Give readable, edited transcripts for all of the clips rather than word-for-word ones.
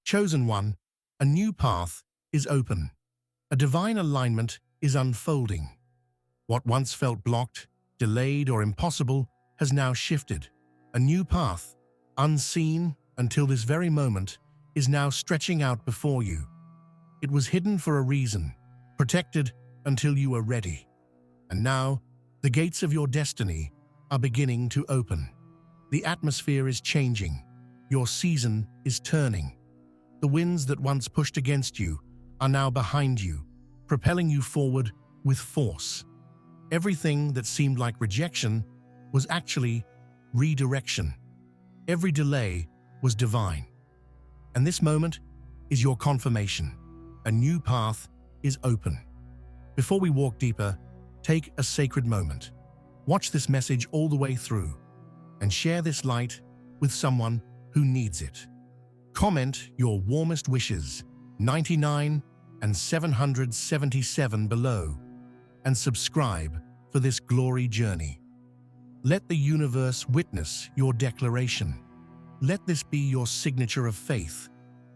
Chosen one, a new path is open. A divine alignment is unfolding. What once felt blocked, delayed, or impossible has now shifted. A new path, unseen until this very moment, is now stretching out before you. It was hidden for a reason, protected until you were ready. And now, the gates of your destiny are beginning to open. The atmosphere is changing. Your season is turning. The winds that once pushed against you are now behind you, propelling you forward with force. Everything that seemed like rejection was actually redirection. Every delay was divine. And this moment is your confirmation. A new path is open. Before we walk deeper, take a sacred moment. Watch this message all the way through and share this light with someone who needs it. Comment your warmest wishes, 99 and 777 below, and subscribe for this glory journey. Let the universe witness your declaration. Let this be your signature of faith,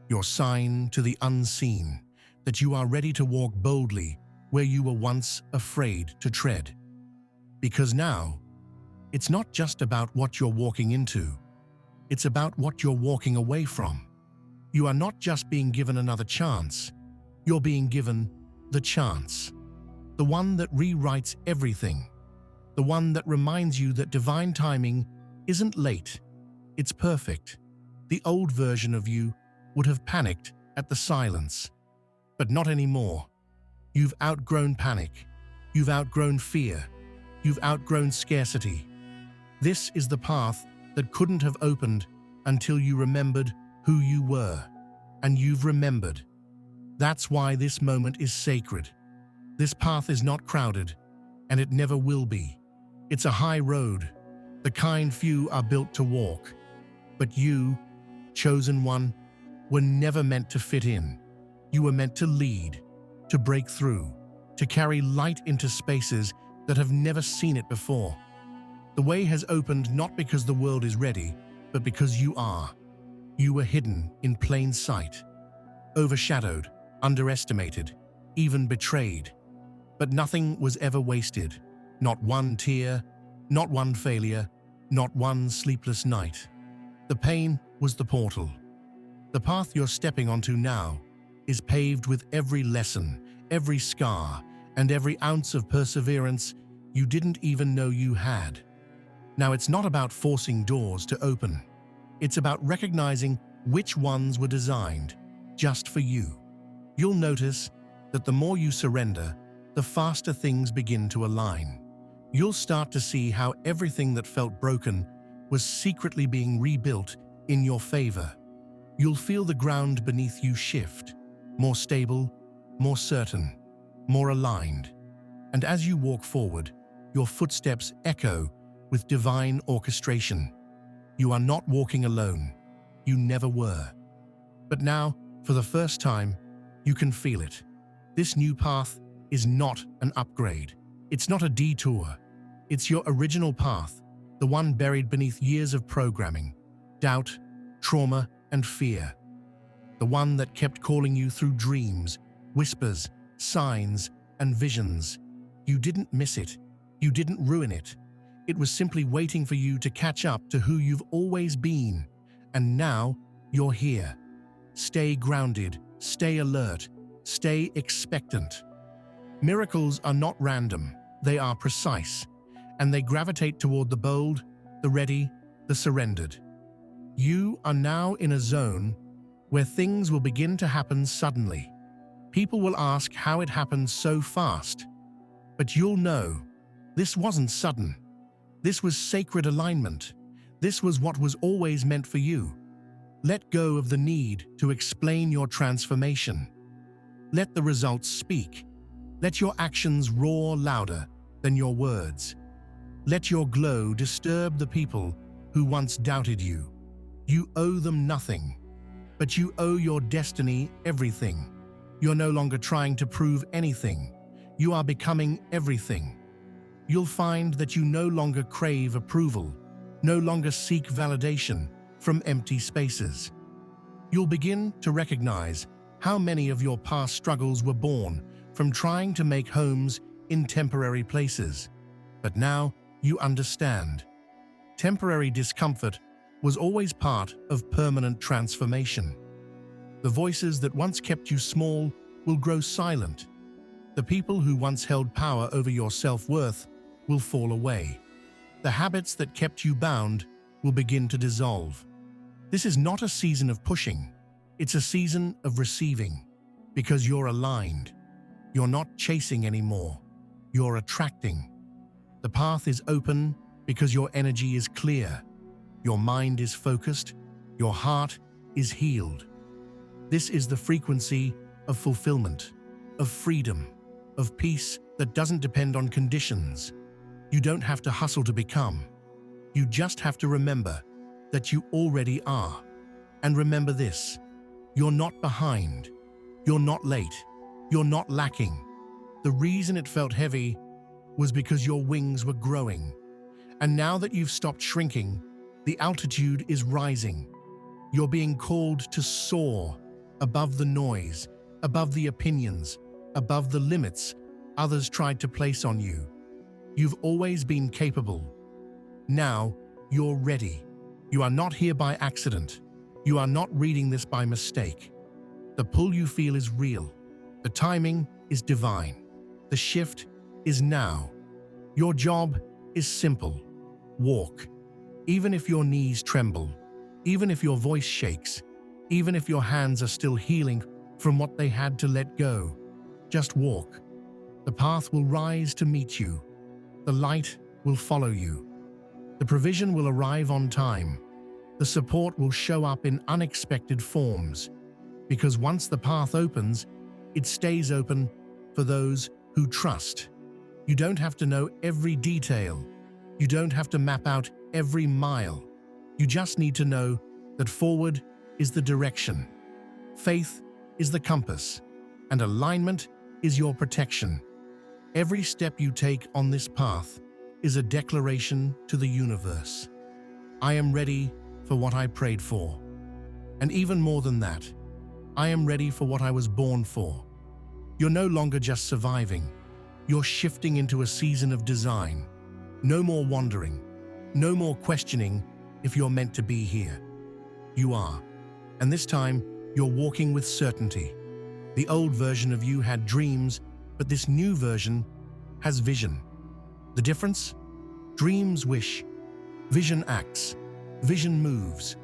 your sign to the unseen that you are ready to walk boldly where you were once afraid to tread. Because now, it's not just about what you're walking into, it's about what you're walking away from. You are not just being given another chance, you're being given the chance. The one that rewrites everything. The one that reminds you that divine timing isn't late, it's perfect. The old version of you would have panicked at the silence. But not anymore. You've outgrown panic. You've outgrown fear. You've outgrown scarcity. This is the path that couldn't have opened until you remembered who you were. And you've remembered. That's why this moment is sacred. This path is not crowded, and it never will be. It's a high road. The kind few are built to walk. But you, chosen one, were never meant to fit in. You were meant to lead, to break through, to carry light into spaces that have never seen it before. The way has opened not because the world is ready, but because you are. You were hidden in plain sight, overshadowed, underestimated, even betrayed. But nothing was ever wasted. Not one tear, not one failure, not one sleepless night. The pain was the portal. The path you're stepping onto now is paved with every lesson, every scar, and every ounce of perseverance you didn't even know you had. Now, it's not about forcing doors to open. It's about recognizing which ones were designed just for you. You'll notice that the more you surrender, the faster things begin to align. You'll start to see how everything that felt broken was secretly being rebuilt in your favor. You'll feel the ground beneath you shift, more stable, more certain, more aligned. And as you walk forward, your footsteps echo with divine orchestration. You are not walking alone. You never were. But now, for the first time, you can feel it. This new path is not an upgrade. It's not a detour. It's your original path, the one buried beneath years of programming, doubt, trauma, and fear. The one that kept calling you through dreams, whispers, signs, and visions. You didn't miss it. You didn't ruin it. It was simply waiting for you to catch up to who you've always been. And now, you're here. Stay grounded, stay alert, stay expectant. Miracles are not random, they are precise, and they gravitate toward the bold, the ready, the surrendered. You are now in a zone where things will begin to happen suddenly. People will ask how it happened so fast. But you'll know, this wasn't sudden. This was sacred alignment. This was what was always meant for you. Let go of the need to explain your transformation. Let the results speak. Let your actions roar louder than your words. Let your glow disturb the people who once doubted you. You owe them nothing, but you owe your destiny everything. You're no longer trying to prove anything. You are becoming everything. You'll find that you no longer crave approval, no longer seek validation from empty spaces. You'll begin to recognize how many of your past struggles were born from trying to make homes in temporary places. But now you understand. Temporary discomfort was always part of permanent transformation. The voices that once kept you small will grow silent. The people who once held power over your self-worth will fall away. The habits that kept you bound will begin to dissolve. This is not a season of pushing. It's a season of receiving, because you're aligned. You're not chasing anymore. You're attracting. The path is open because your energy is clear. Your mind is focused. Your heart is healed. This is the frequency of fulfillment, of freedom, of peace that doesn't depend on conditions. You don't have to hustle to become. You just have to remember that you already are. And remember this: you're not behind. You're not late. You're not lacking. The reason it felt heavy was because your wings were growing. And now that you've stopped shrinking, the altitude is rising. You're being called to soar above the noise, above the opinions, above the limits others tried to place on you. You've always been capable. Now you're ready. You are not here by accident. You are not reading this by mistake. The pull you feel is real. The timing is divine. The shift is now. Your job is simple. Walk. Even if your knees tremble, even if your voice shakes, even if your hands are still healing from what they had to let go, just walk. The path will rise to meet you. The light will follow you. The provision will arrive on time. The support will show up in unexpected forms. Because once the path opens, it stays open for those who trust. You don't have to know every detail. You don't have to map out every mile. You just need to know that forward is the direction. Faith is the compass, and alignment is your protection. Every step you take on this path is a declaration to the universe. I am ready for what I prayed for. And even more than that, I am ready for what I was born for. You're no longer just surviving. You're shifting into a season of design. No more wandering. No more questioning if you're meant to be here. You are. And this time, you're walking with certainty. The old version of you had dreams, but this new version has vision. The difference? Dreams wish. Vision acts. Vision moves.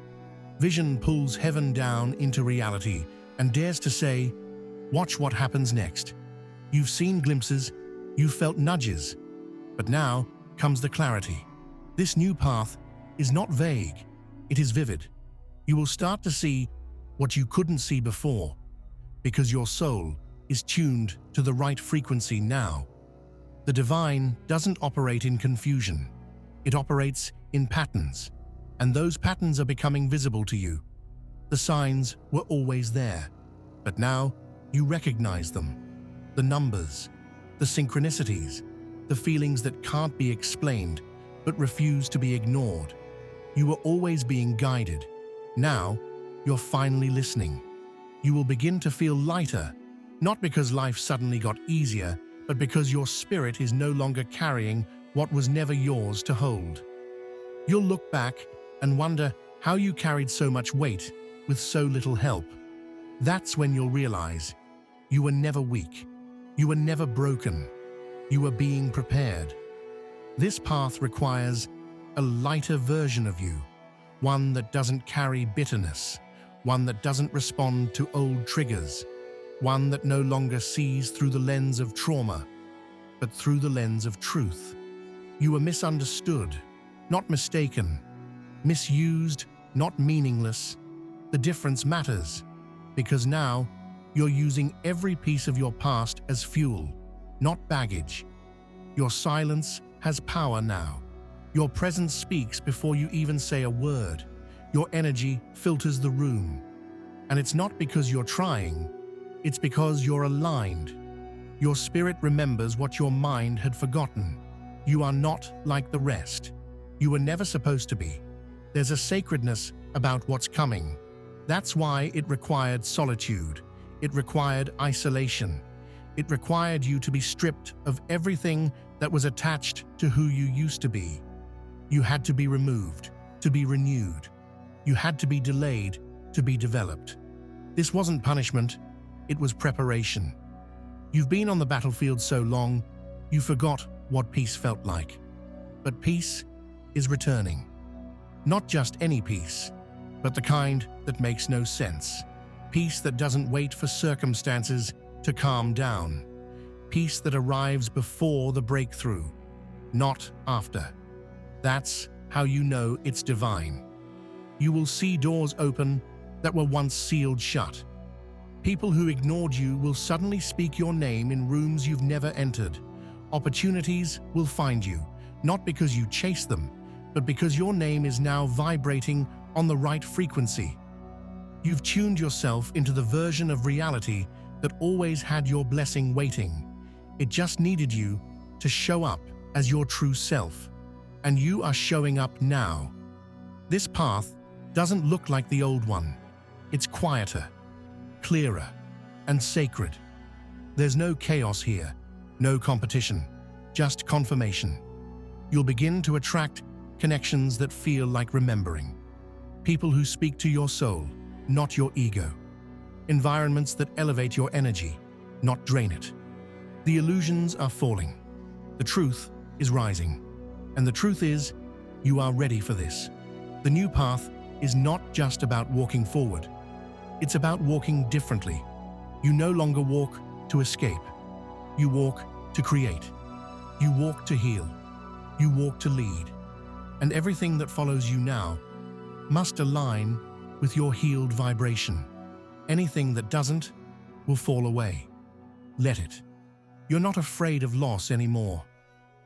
Vision pulls heaven down into reality and dares to say, watch what happens next. You've seen glimpses, you've felt nudges, but now comes the clarity. This new path is not vague, it is vivid. You will start to see what you couldn't see before, because your soul is tuned to the right frequency now. The divine doesn't operate in confusion. It operates in patterns, and those patterns are becoming visible to you. The signs were always there, but now you recognize them. The numbers, the synchronicities, the feelings that can't be explained but refuse to be ignored. You were always being guided. Now, you're finally listening. You will begin to feel lighter, not because life suddenly got easier, but because your spirit is no longer carrying what was never yours to hold. You'll look back and wonder how you carried so much weight with so little help. That's when you'll realize you were never weak. You were never broken. You were being prepared. This path requires a lighter version of you, one that doesn't carry bitterness, one that doesn't respond to old triggers, one that no longer sees through the lens of trauma, but through the lens of truth. You were misunderstood, not mistaken, misused, not meaningless. The difference matters, because now you're using every piece of your past as fuel, not baggage. Your silence has power now. Your presence speaks before you even say a word. Your energy filters the room. And it's not because you're trying, it's because you're aligned. Your spirit remembers what your mind had forgotten. You are not like the rest. You were never supposed to be. There's a sacredness about what's coming. That's why it required solitude. It required isolation. It required you to be stripped of everything that was attached to who you used to be. You had to be removed, to be renewed. You had to be delayed, to be developed. This wasn't punishment, it was preparation. You've been on the battlefield so long, you forgot what peace felt like. But peace is returning. Not just any peace, but the kind that makes no sense. Peace that doesn't wait for circumstances to calm down. Peace that arrives before the breakthrough, not after. That's how you know it's divine. You will see doors open that were once sealed shut. People who ignored you will suddenly speak your name in rooms you've never entered. Opportunities will find you, not because you chase them, but because your name is now vibrating on the right frequency. You've tuned yourself into the version of reality that always had your blessing waiting. It just needed you to show up as your true self. And you are showing up now. This path doesn't look like the old one. It's quieter, clearer, and sacred. There's no chaos here, no competition, just confirmation. You'll begin to attract connections that feel like remembering. People who speak to your soul, not your ego. Environments that elevate your energy, not drain it. The illusions are falling. The truth is rising. And the truth is, you are ready for this. The new path is not just about walking forward. It's about walking differently. You no longer walk to escape. You walk to create. You walk to heal. You walk to lead. And everything that follows you now must align with your healed vibration. Anything that doesn't will fall away. Let it. You're not afraid of loss anymore,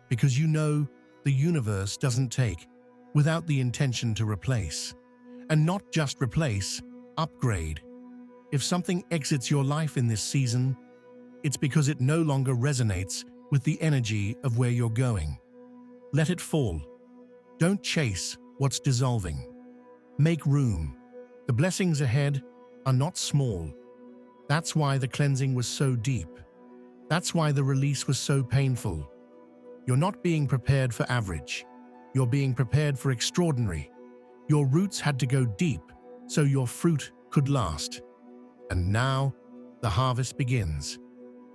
because you know the universe doesn't take without the intention to replace. And not just replace, upgrade. If something exits your life in this season, it's because it no longer resonates with the energy of where you're going. Let it fall. Don't chase what's dissolving. Make room. The blessings ahead are not small. That's why the cleansing was so deep. That's why the release was so painful. You're not being prepared for average. You're being prepared for extraordinary. Your roots had to go deep so your fruit could last. And now, the harvest begins.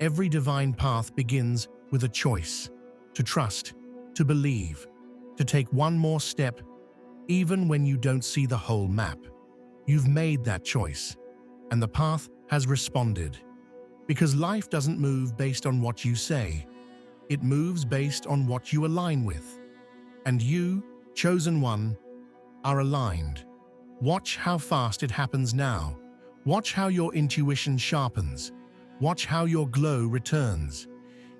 Every divine path begins with a choice. To trust, to believe, to take one more step, even when you don't see the whole map. You've made that choice, and the path has responded. Because life doesn't move based on what you say. It moves based on what you align with. And you, chosen one, are aligned. Watch how fast it happens now. Watch how your intuition sharpens. Watch how your glow returns.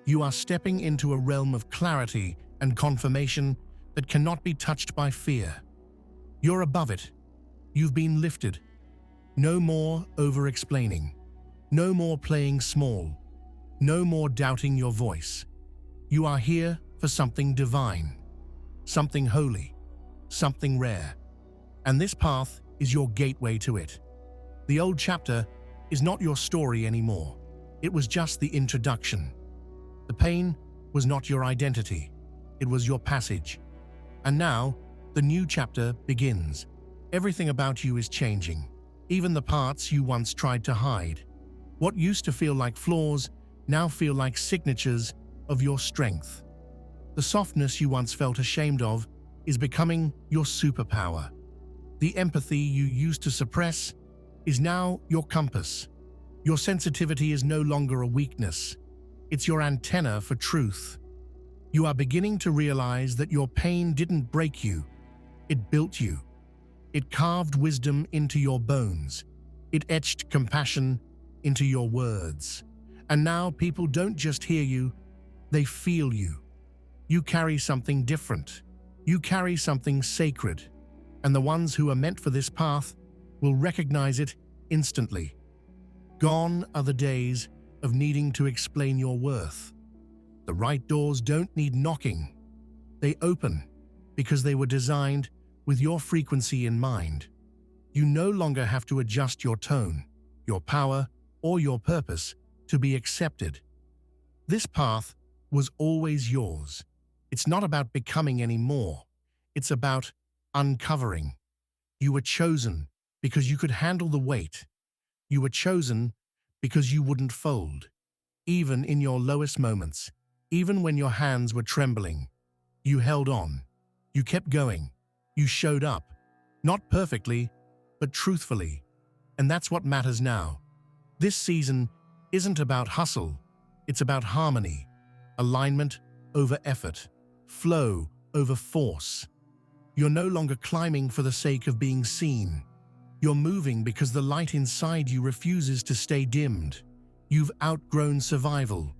You are stepping into a realm of clarity and confirmation that cannot be touched by fear. You're above it. You've been lifted. No more over-explaining. No more playing small. No more doubting your voice. You are here for something divine, something holy, something rare. And this path is your gateway to it. The old chapter is not your story anymore. It was just the introduction. The pain was not your identity. It was your passage. And now, the new chapter begins. Everything about you is changing. Even the parts you once tried to hide. What used to feel like flaws now feel like signatures of your strength. The softness you once felt ashamed of is becoming your superpower. The empathy you used to suppress is now your compass. Your sensitivity is no longer a weakness. It's your antenna for truth. You are beginning to realize that your pain didn't break you. It built you. It carved wisdom into your bones. It etched compassion into your words. And now people don't just hear you, they feel you. You carry something different. You carry something sacred. And the ones who are meant for this path will recognize it instantly. Gone are the days of needing to explain your worth. The right doors don't need knocking. They open because they were designed with your frequency in mind. You no longer have to adjust your tone, your power, or your purpose to be accepted. This path was always yours. It's not about becoming anymore. It's about uncovering. You were chosen because you could handle the weight. You were chosen because you wouldn't fold. Even in your lowest moments, even when your hands were trembling, you held on. You kept going. You showed up. Not perfectly, but truthfully. And that's what matters now. This season isn't about hustle. It's about harmony, alignment over effort, flow over force. You're no longer climbing for the sake of being seen. You're moving because the light inside you refuses to stay dimmed. You've outgrown survival.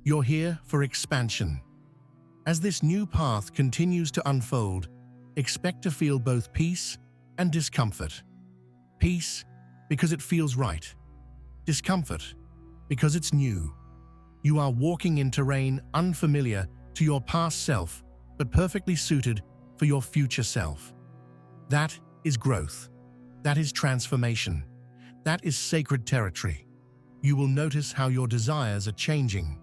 You're here for expansion. As this new path continues to unfold, expect to feel both peace and discomfort. Peace, because it feels right. Discomfort, because it's new. You are walking in terrain unfamiliar to your past self, but perfectly suited for your future self. That is growth. That is transformation. That is sacred territory. You will notice how your desires are changing.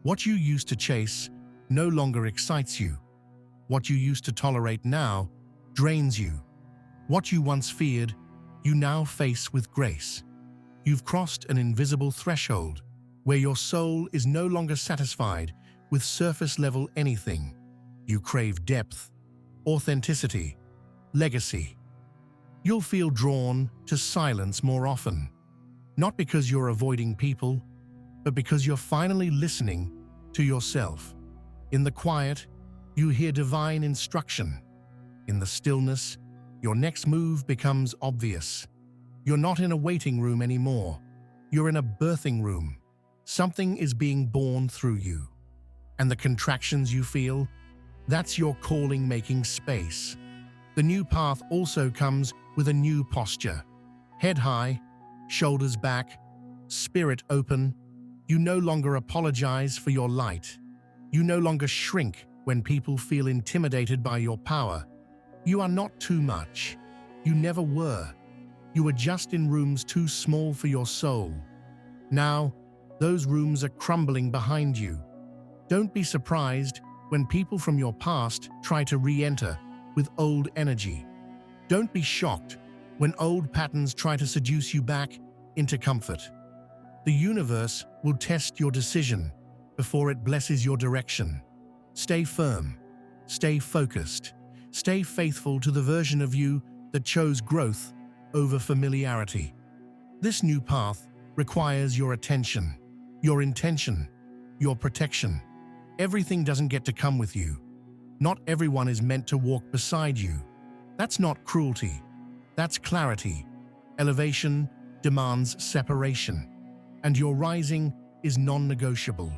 What you used to chase no longer excites you. What you used to tolerate now drains you. What you once feared, you now face with grace. You've crossed an invisible threshold where your soul is no longer satisfied with surface-level anything. You crave depth, authenticity, legacy. You'll feel drawn to silence more often, not because you're avoiding people, but because you're finally listening to yourself. In the quiet, you hear divine instruction. In the stillness, your next move becomes obvious. You're not in a waiting room anymore. You're in a birthing room. Something is being born through you. And the contractions you feel, that's your calling making space. The new path also comes with a new posture. Head high, shoulders back, spirit open. You no longer apologize for your light. You no longer shrink when people feel intimidated by your power. You are not too much. You never were. You were just in rooms too small for your soul. Now, those rooms are crumbling behind you. Don't be surprised when people from your past try to re-enter with old energy. Don't be shocked when old patterns try to seduce you back into comfort. The universe will test your decision before it blesses your direction. Stay firm, stay focused, stay faithful to the version of you that chose growth over familiarity. This new path requires your attention, your intention, your protection. Everything doesn't get to come with you. Not everyone is meant to walk beside you. That's not cruelty. That's clarity. Elevation demands separation. And your rising is non-negotiable.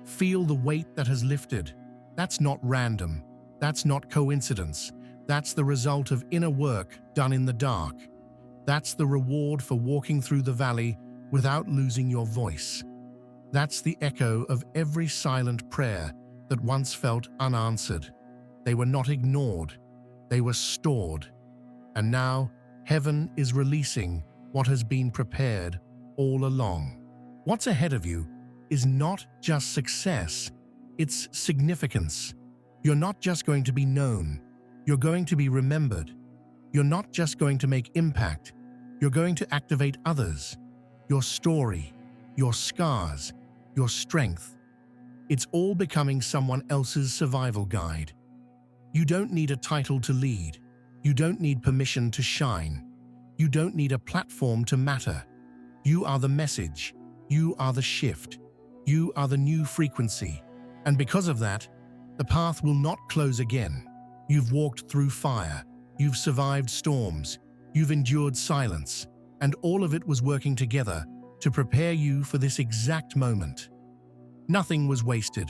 Feel the weight that has lifted. That's not random. That's not coincidence. That's the result of inner work done in the dark. That's the reward for walking through the valley without losing your voice. That's the echo of every silent prayer that once felt unanswered. They were not ignored. They were stored. And now, heaven is releasing what has been prepared all along. What's ahead of you is not just success, it's significance. You're not just going to be known, you're going to be remembered. You're not just going to make impact, you're going to activate others. Your story, your scars, your strength. It's all becoming someone else's survival guide. You don't need a title to lead. You don't need permission to shine. You don't need a platform to matter. You are the message. You are the shift. You are the new frequency. And because of that, the path will not close again. You've walked through fire. You've survived storms. You've endured silence. And all of it was working together to prepare you for this exact moment. Nothing was wasted.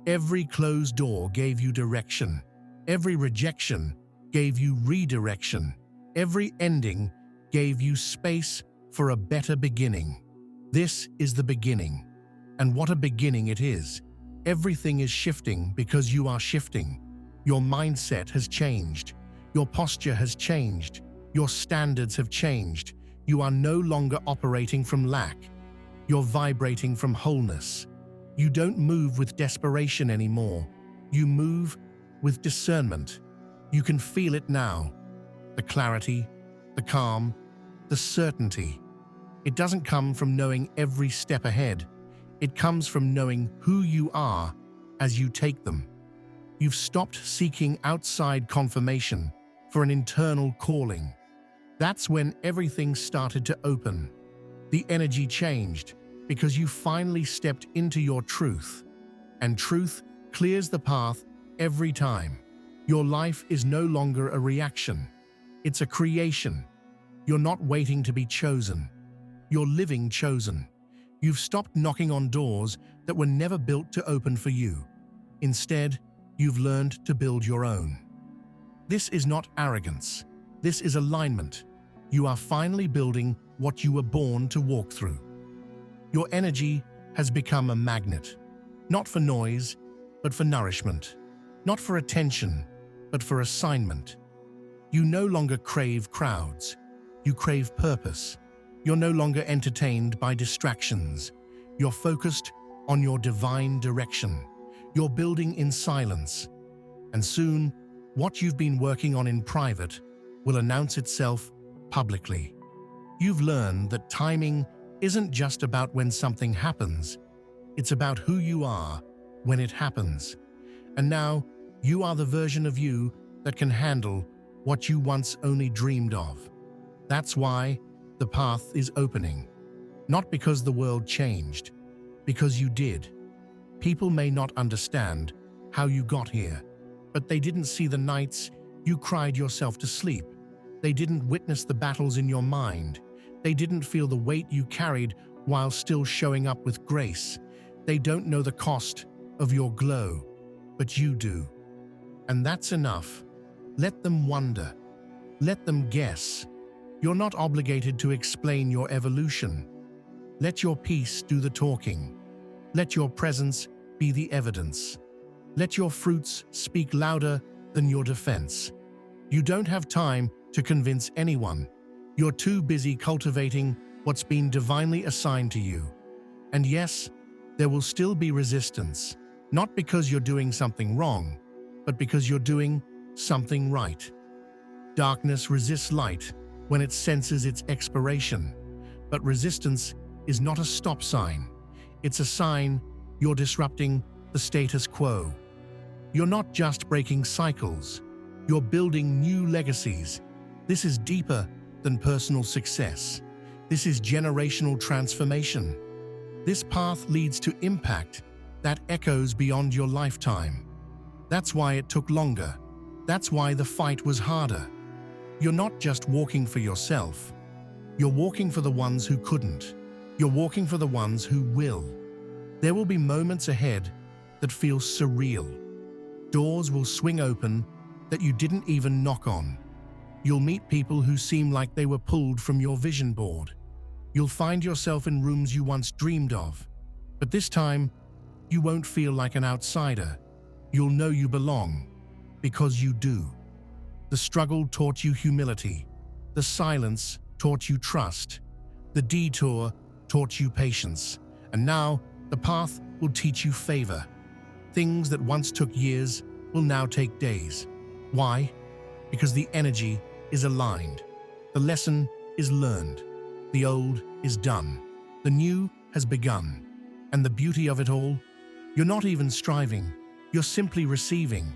Every closed door gave you direction. Every rejection gave you redirection. Every ending gave you space for a better beginning. This is the beginning. And what a beginning it is. Everything is shifting because you are shifting. Your mindset has changed. Your posture has changed. Your standards have changed. You are no longer operating from lack. You're vibrating from wholeness. You don't move with desperation anymore. You move with discernment. You can feel it now. The clarity, the calm, the certainty. It doesn't come from knowing every step ahead. It comes from knowing who you are as you take them. You've stopped seeking outside confirmation for an internal calling. That's when everything started to open. The energy changed because you finally stepped into your truth. And truth clears the path every time. Your life is no longer a reaction. It's a creation. You're not waiting to be chosen. You're living chosen. You've stopped knocking on doors that were never built to open for you. Instead, you've learned to build your own. This is not arrogance. This is alignment. You are finally building what you were born to walk through. Your energy has become a magnet, not for noise, but for nourishment, not for attention, but for assignment. You no longer crave crowds. You crave purpose. You're no longer entertained by distractions. You're focused on your divine direction. You're building in silence. And soon, what you've been working on in private will announce itself publicly. You've learned that timing isn't just about when something happens. It's about who you are when it happens. And now, you are the version of you that can handle what you once only dreamed of. That's why the path is opening. Not because the world changed, because you did. People may not understand how you got here, but they didn't see the nights you cried yourself to sleep. They didn't witness the battles in your mind. They didn't feel the weight you carried while still showing up with grace. They don't know the cost of your glow, but you do. And that's enough. Let them wonder. Let them guess. You're not obligated to explain your evolution. Let your peace do the talking. Let your presence be the evidence. Let your fruits speak louder than your defense. You don't have time to convince anyone. You're too busy cultivating what's been divinely assigned to you. And yes, there will still be resistance, not because you're doing something wrong, but because you're doing something right. Darkness resists light when it senses its expiration, but resistance is not a stop sign. It's a sign you're disrupting the status quo. You're not just breaking cycles, you're building new legacies. This is deeper than personal success. This is generational transformation. This path leads to impact that echoes beyond your lifetime. That's why it took longer. That's why the fight was harder. You're not just walking for yourself. You're walking for the ones who couldn't. You're walking for the ones who will. There will be moments ahead that feel surreal. Doors will swing open that you didn't even knock on. You'll meet people who seem like they were pulled from your vision board. You'll find yourself in rooms you once dreamed of. But this time, you won't feel like an outsider. You'll know you belong, because you do. The struggle taught you humility. The silence taught you trust. The detour taught you patience. And now, the path will teach you favor. Things that once took years will now take days. Why? Because the energy is aligned. The lesson is learned. The old is done. The new has begun. And the beauty of it all? You're not even striving. You're simply receiving.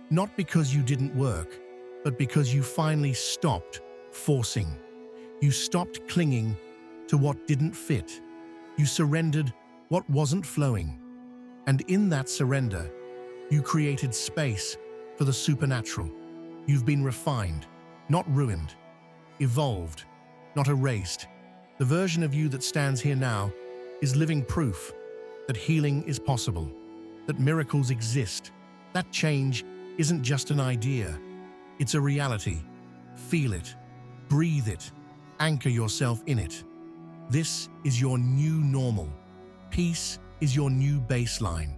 Not because you didn't work, but because you finally stopped forcing. You stopped clinging to what didn't fit. You surrendered what wasn't flowing. And in that surrender, you created space for the supernatural. You've been refined, not ruined. Evolved, not erased. The version of you that stands here now is living proof that healing is possible, that miracles exist. That change isn't just an idea. It's a reality. Feel it, breathe it, anchor yourself in it. This is your new normal. Peace is your new baseline.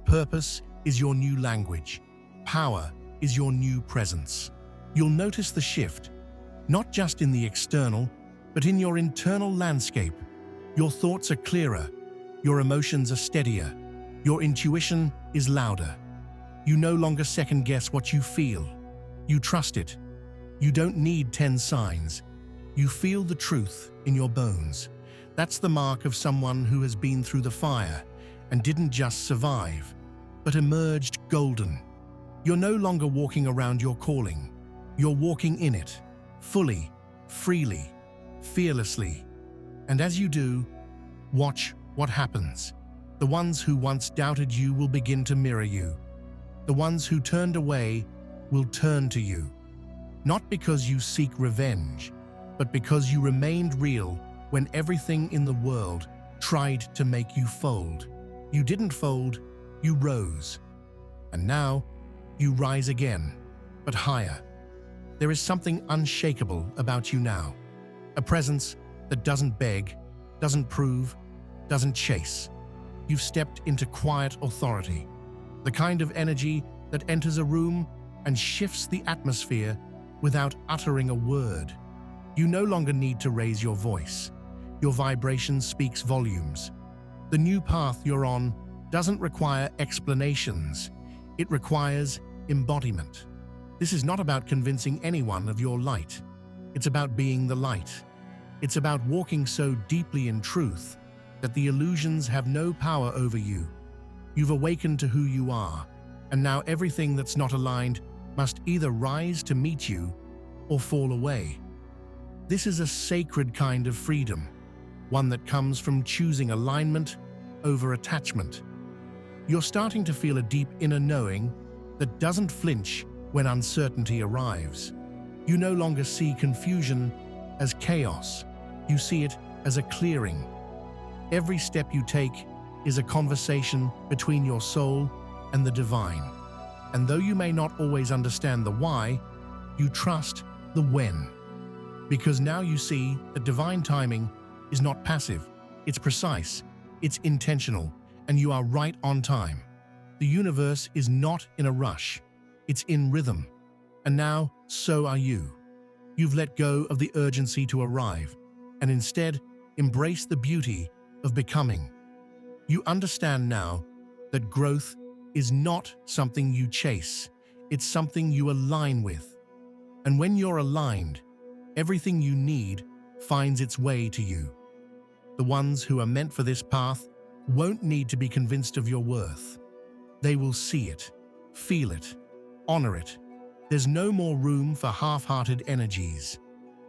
Purpose is your new language. Power is your new presence. You'll notice the shift. Not just in the external, but in your internal landscape. Your thoughts are clearer, your emotions are steadier, your intuition is louder. You no longer second-guess what you feel. You trust it. You don't need 10 signs. You feel the truth in your bones. That's the mark of someone who has been through the fire and didn't just survive, but emerged golden. You're no longer walking around your calling. You're walking in it, fully, freely, fearlessly. And as you do, watch what happens. The ones who once doubted you will begin to mirror you. The ones who turned away will turn to you. Not because you seek revenge, but because you remained real when everything in the world tried to make you fold. You didn't fold, you rose. And now, you rise again, but higher. There is something unshakable about you now. A presence that doesn't beg, doesn't prove, doesn't chase. You've stepped into quiet authority. The kind of energy that enters a room and shifts the atmosphere without uttering a word. You no longer need to raise your voice. Your vibration speaks volumes. The new path you're on doesn't require explanations. It requires embodiment. This is not about convincing anyone of your light. It's about being the light. It's about walking so deeply in truth that the illusions have no power over you. You've awakened to who you are, and now everything that's not aligned must either rise to meet you or fall away. This is a sacred kind of freedom, one that comes from choosing alignment over attachment. You're starting to feel a deep inner knowing that doesn't flinch when uncertainty arrives. You no longer see confusion as chaos. You see it as a clearing. Every step you take is a conversation between your soul and the divine. And though you may not always understand the why, you trust the when. Because now you see that divine timing is not passive, it's precise, it's intentional, and you are right on time. The universe is not in a rush, it's in rhythm. And now, so are you. You've let go of the urgency to arrive, and instead embrace the beauty of becoming. You understand now that growth is not something you chase, it's something you align with. And when you're aligned, everything you need finds its way to you. The ones who are meant for this path won't need to be convinced of your worth. They will see it, feel it, honor it. There's no more room for half-hearted energies.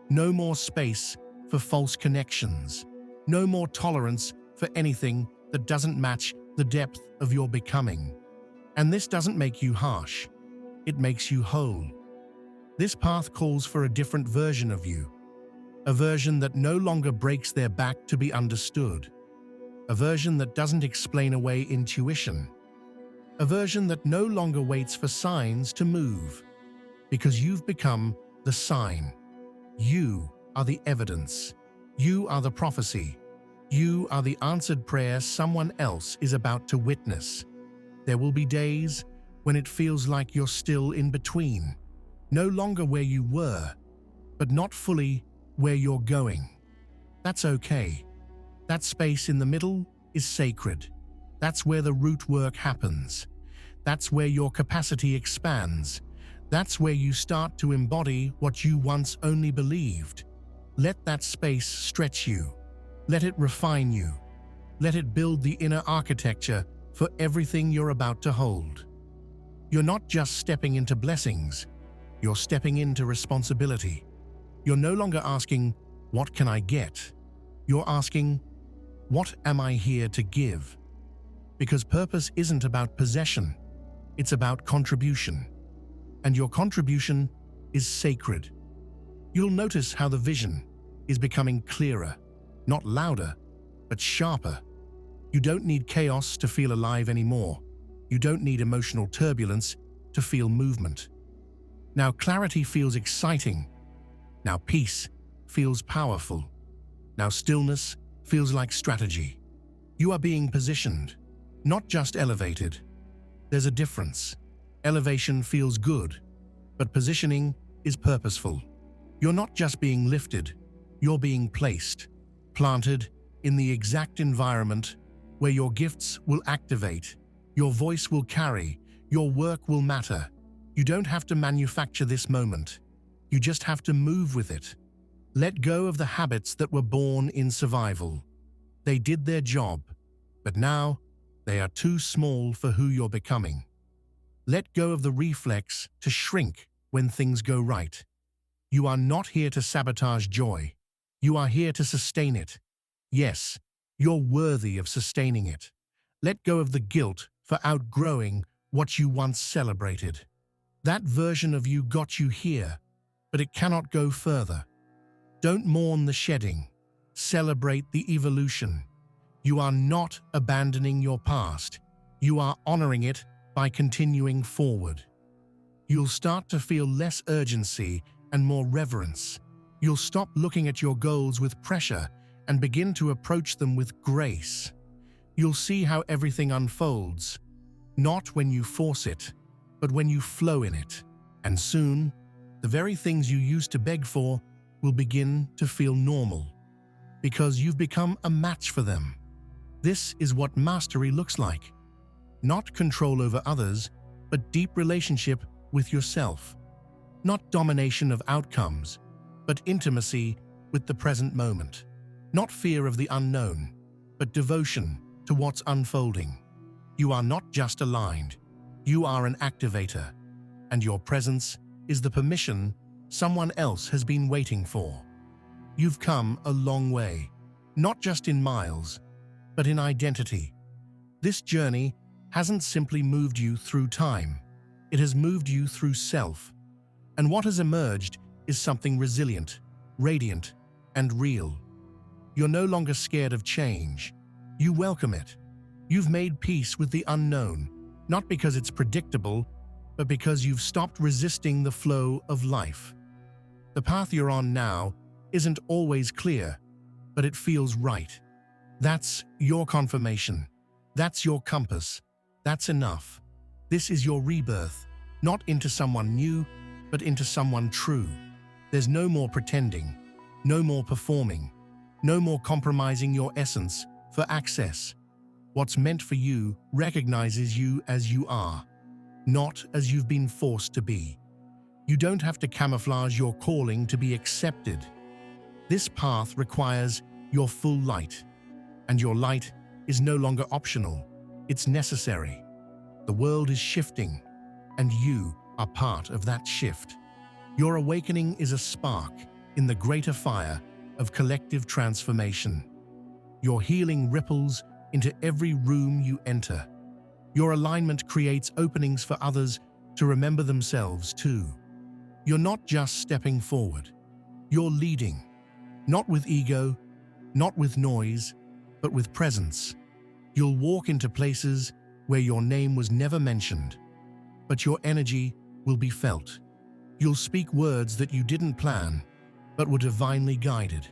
No more space for false connections. No more tolerance for anything that doesn't match the depth of your becoming. And this doesn't make you harsh. It makes you whole. This path calls for a different version of you. A version that no longer breaks their back to be understood. A version that doesn't explain away intuition. A version that no longer waits for signs to move. Because you've become the sign. You are the evidence. You are the prophecy. You are the answered prayer someone else is about to witness. There will be days when it feels like you're still in between. No longer where you were, but not fully where you're going. That's okay. That space in the middle is sacred. That's where the root work happens. That's where your capacity expands. That's where you start to embody what you once only believed. Let that space stretch you. Let it refine you. Let it build the inner architecture for everything you're about to hold. You're not just stepping into blessings, you're stepping into responsibility. You're no longer asking, "What can I get?" You're asking, "What am I here to give?" Because purpose isn't about possession, it's about contribution. And your contribution is sacred. You'll notice how the vision is becoming clearer, not louder, but sharper. You don't need chaos to feel alive anymore. You don't need emotional turbulence to feel movement. Now clarity feels exciting. Now peace feels powerful. Now stillness feels like strategy. You are being positioned, not just elevated. There's a difference. Elevation feels good, but positioning is purposeful. You're not just being lifted, you're being placed, planted in the exact environment where your gifts will activate, your voice will carry, your work will matter. You don't have to manufacture this moment. You just have to move with it. Let go of the habits that were born in survival. They did their job, but now they are too small for who you're becoming. Let go of the reflex to shrink when things go right. You are not here to sabotage joy. You are here to sustain it. Yes, you're worthy of sustaining it. Let go of the guilt for outgrowing what you once celebrated. That version of you got you here, but it cannot go further. Don't mourn the shedding. Celebrate the evolution. You are not abandoning your past. You are honoring it by continuing forward. You'll start to feel less urgency and more reverence. You'll stop looking at your goals with pressure and begin to approach them with grace. You'll see how everything unfolds, not when you force it, but when you flow in it. And soon, the very things you used to beg for will begin to feel normal, because you've become a match for them. This is what mastery looks like. Not control over others, but deep relationship with yourself. Not domination of outcomes, but intimacy with the present moment. Not fear of the unknown, but devotion to what's unfolding. You are not just aligned, you are an activator, and your presence is the permission someone else has been waiting for. You've come a long way, not just in miles, but in identity. This journey hasn't simply moved you through time, it has moved you through self. And what has emerged is something resilient, radiant, and real. You're no longer scared of change. You welcome it. You've made peace with the unknown, not because it's predictable, but because you've stopped resisting the flow of life. The path you're on now isn't always clear, but it feels right. That's your confirmation. That's your compass. That's enough. This is your rebirth, not into someone new, but into someone true. There's no more pretending, no more performing, no more compromising your essence for access. What's meant for you recognizes you as you are, not as you've been forced to be. You don't have to camouflage your calling to be accepted. This path requires your full light, and your light is no longer optional, it's necessary. The world is shifting, and you are part of that shift. Your awakening is a spark in the greater fire of collective transformation. Your healing ripples into every room you enter. Your alignment creates openings for others to remember themselves too. You're not just stepping forward, you're leading, not with ego, not with noise, but with presence. You'll walk into places where your name was never mentioned, but your energy will be felt. You'll speak words that you didn't plan, but were divinely guided.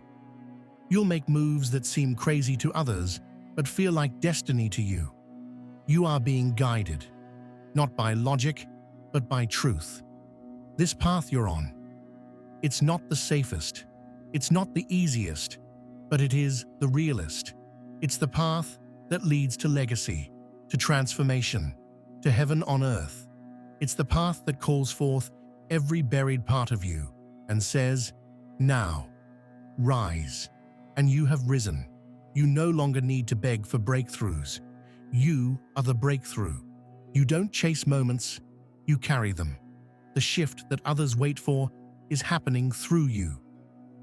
You'll make moves that seem crazy to others, but feel like destiny to you. You are being guided, not by logic, but by truth. This path you're on, it's not the safest, it's not the easiest, but it is the realest. It's the path that leads to legacy, to transformation, to heaven on earth. It's the path that calls forth every buried part of you and says, now, rise. And you have risen. You no longer need to beg for breakthroughs. You are the breakthrough. You don't chase moments, you carry them. The shift that others wait for is happening through you.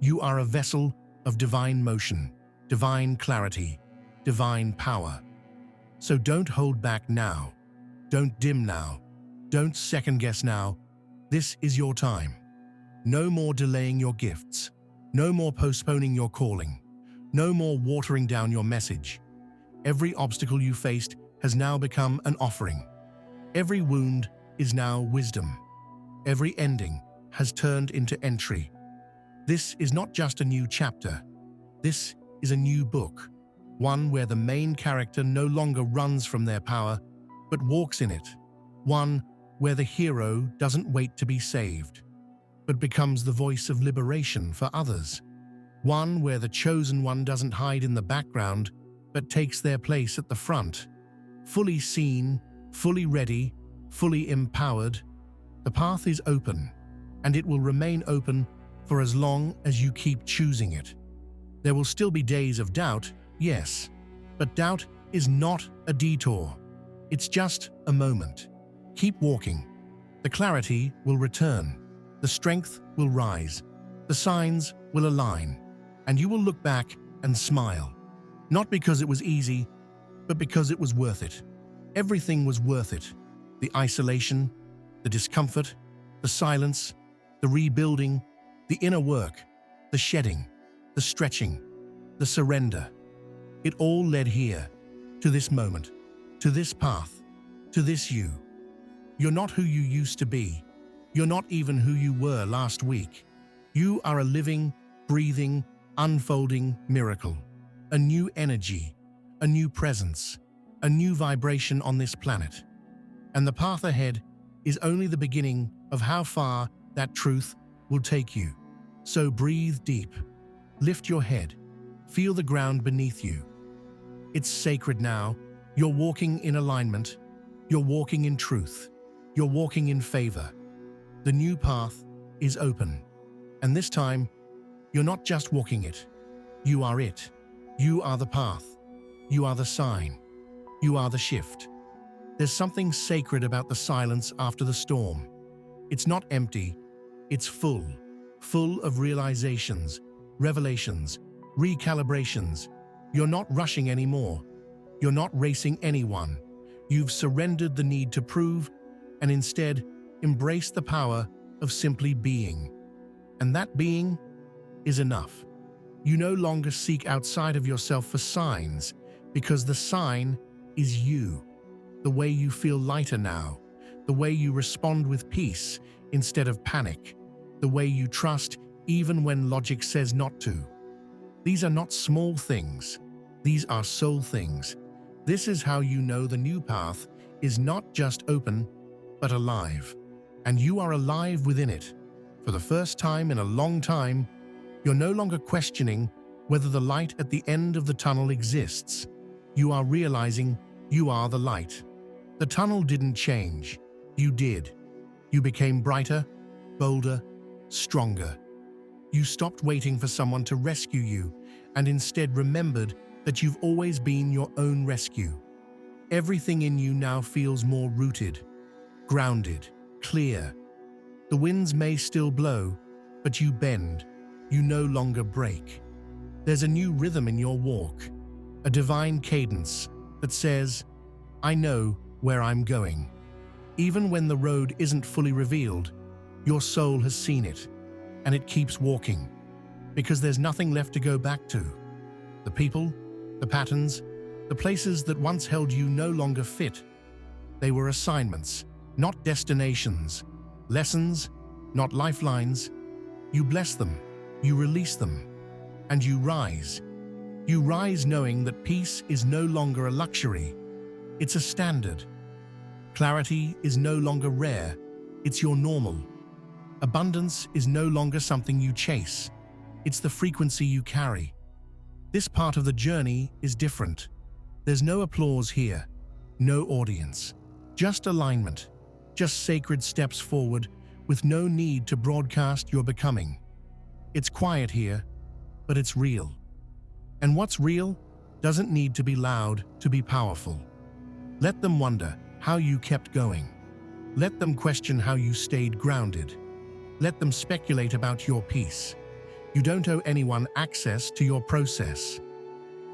You are a vessel of divine motion, divine clarity, divine power. So don't hold back now. Don't dim now. Don't second guess now. This is your time. No more delaying your gifts. No more postponing your calling. No more watering down your message. Every obstacle you faced has now become an offering. Every wound is now wisdom. Every ending has turned into entry. This is not just a new chapter. This is a new book, one where the main character no longer runs from their power, but walks in it. One where the hero doesn't wait to be saved. but becomes the voice of liberation for others. One where the chosen one doesn't hide in the background, but takes their place at the front. Fully seen, fully ready, fully empowered. The path is open, and it will remain open for as long as you keep choosing it. There will still be days of doubt, yes, but doubt is not a detour. It's just a moment. Keep walking. The clarity will return. The strength will rise. The signs will align. And you will look back and smile. Not because it was easy, but because it was worth it. Everything was worth it. The isolation, the discomfort, the silence, the rebuilding, the inner work, the shedding, the stretching, the surrender. It all led here, to this moment, to this path, to this you. You're not who you used to be. You're not even who you were last week. You are a living, breathing, unfolding miracle. A new energy, a new presence, a new vibration on this planet. And the path ahead is only the beginning of how far that truth will take you. So breathe deep. Lift your head. Feel the ground beneath you. It's sacred now. You're walking in alignment. You're walking in truth. You're walking in favor. The new path is open. And this time, you're not just walking it. You are it. You are the path. You are the sign. You are the shift. There's something sacred about the silence after the storm. It's not empty. It's full. Full of realizations, revelations, recalibrations. You're not rushing anymore. You're not racing anyone. You've surrendered the need to prove and instead embrace the power of simply being. And that being is enough. You no longer seek outside of yourself for signs, because the sign is you. The way you feel lighter now, the way you respond with peace instead of panic, the way you trust even when logic says not to. These are not small things. These are soul things. This is how you know the new path is not just open, but alive. And you are alive within it. For the first time in a long time, you're no longer questioning whether the light at the end of the tunnel exists. You are realizing you are the light. The tunnel didn't change. You did. You became brighter, bolder, stronger. You stopped waiting for someone to rescue you and instead remembered that you've always been your own rescue. Everything in you now feels more rooted, grounded, clear. The winds may still blow, but you bend. You no longer break. There's a new rhythm in your walk, a divine cadence that says, I know where I'm going. Even when the road isn't fully revealed, your soul has seen it, and it keeps walking, because there's nothing left to go back to. The people, the patterns, the places that once held you no longer fit. They were assignments, not destinations. Lessons, not lifelines. You bless them, you release them, and you rise. You rise knowing that peace is no longer a luxury. It's a standard. Clarity is no longer rare. It's your normal. Abundance is no longer something you chase. It's the frequency you carry. This part of the journey is different. There's no applause here, no audience, just alignment, just sacred steps forward with no need to broadcast your becoming. It's quiet here, but it's real. And what's real doesn't need to be loud to be powerful. Let them wonder how you kept going. Let them question how you stayed grounded. Let them speculate about your peace. You don't owe anyone access to your process.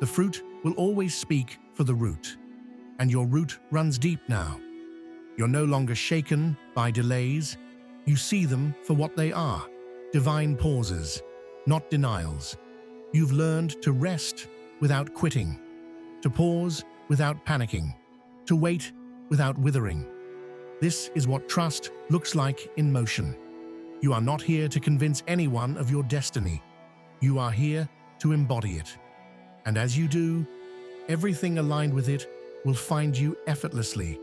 The fruit will always speak for the root, and your root runs deep now. You're no longer shaken by delays. You see them for what they are, divine pauses, not denials. You've learned to rest without quitting, to pause without panicking, to wait without withering. This is what trust looks like in motion. You are not here to convince anyone of your destiny. You are here to embody it. And as you do, everything aligned with it will find you effortlessly,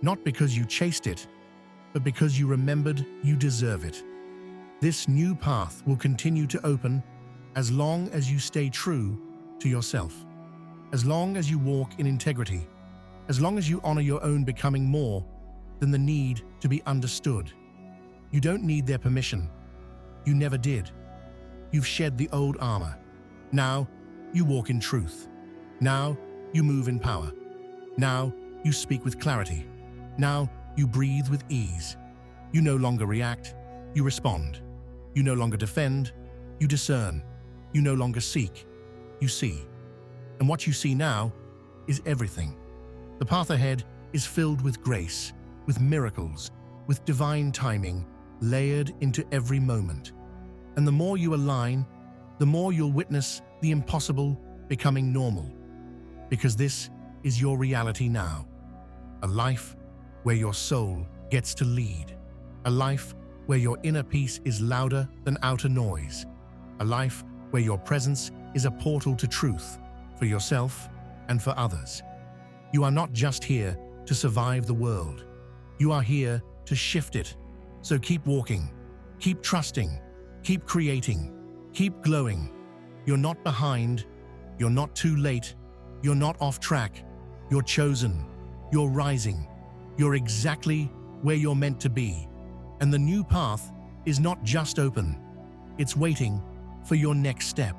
not because you chased it, but because you remembered you deserve it. This new path will continue to open as long as you stay true to yourself, as long as you walk in integrity, as long as you honor your own becoming more than the need to be understood. You don't need their permission. You never did. You've shed the old armor. Now you walk in truth. Now you move in power. Now you speak with clarity. Now you breathe with ease. You no longer react, you respond. You no longer defend, you discern. You no longer seek, you see. And what you see now is everything. The path ahead is filled with grace, with miracles, with divine timing, layered into every moment. And the more you align, the more you'll witness the impossible becoming normal. Because this is your reality now. A life where your soul gets to lead. A life where your inner peace is louder than outer noise. A life where your presence is a portal to truth for yourself and for others. You are not just here to survive the world. You are here to shift it. So keep walking, keep trusting, keep creating, keep glowing. You're not behind, you're not too late, you're not off track, you're chosen, you're rising, you're exactly where you're meant to be. And the new path is not just open, it's waiting for your next step.